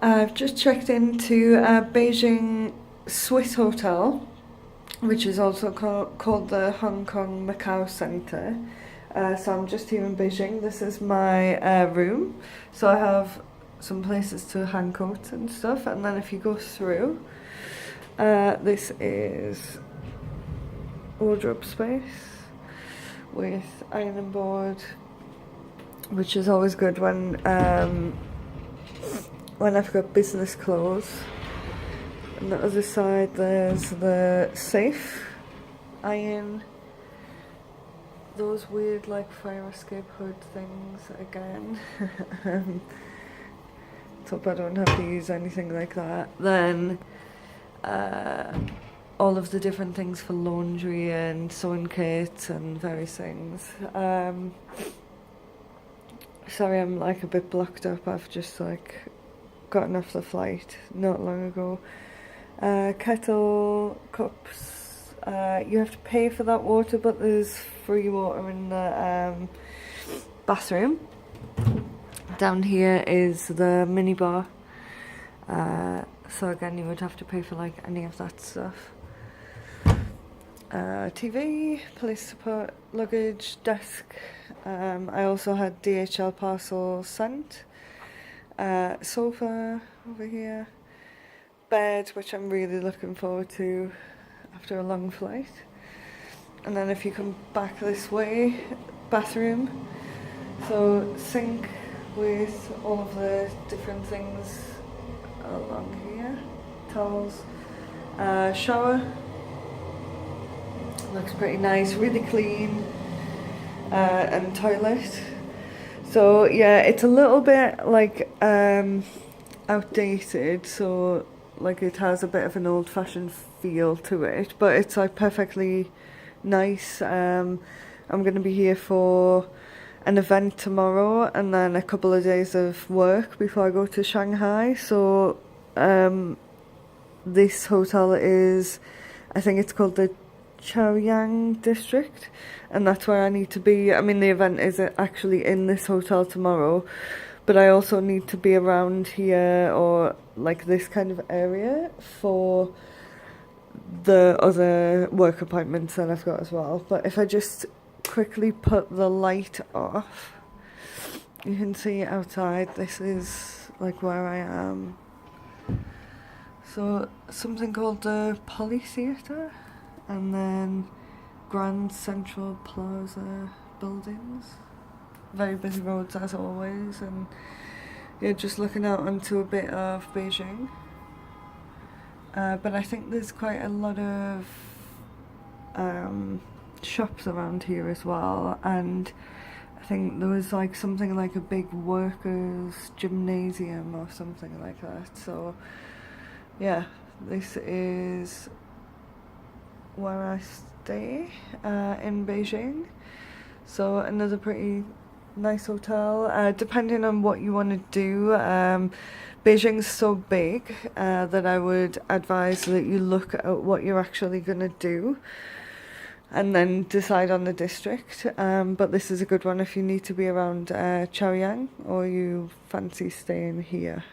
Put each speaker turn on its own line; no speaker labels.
I've just checked into Beijing Swissotel, which is also called the Hong Kong Macau Centre. So I'm just here in Beijing. This is my room. So I have some places to hang coats and stuff, and then if you go through, this is wardrobe space with ironing board, which is always good when I've got business clothes. On the other side there's the safe, iron, those weird like fire escape hood things again. Hope I don't have to use anything like that. Then all of the different things for laundry and sewing kits and various things. Sorry, I'm like a bit blocked up. I've just like gotten off the flight not long ago. Kettle, cups. You have to pay for that water, but there's free water in the bathroom. Down here is the mini bar. So again, you would have to pay for like any of that stuff. TV, place to put luggage, desk. I also had DHL parcels sent. Sofa over here. Bed, which I'm really looking forward to after a long flight. And then if you come back this way, bathroom. So sink with all of the different things along here. Towels. Shower. Looks pretty nice, really clean. And toilet. So yeah, it's a little bit like outdated, so like it has a bit of an old-fashioned feel to it, but it's like perfectly nice. I'm going to be here for an event tomorrow and then a couple of days of work before I go to Shanghai. So this hotel is, I think it's called the Chaoyang district, and that's where I need to be. I mean, the event is actually in this hotel tomorrow, but I also need to be around here or like this kind of area for the other work appointments that I've got as well. But if I just quickly put the light off, you can see outside, this is like where I am. So something called the Poly Theatre, and then Grand Central Plaza buildings. Very busy roads as always, and you're just looking out onto a bit of Beijing. But I think there's quite a lot of shops around here as well, and I think there was like something like a big workers gymnasium or something like that. So yeah, this is where I stay in Beijing. So another pretty nice hotel. Depending on what you want to do, Beijing's so big that I would advise that you look at what you're actually going to do and then decide on the district. But this is a good one if you need to be around Chaoyang or you fancy staying here.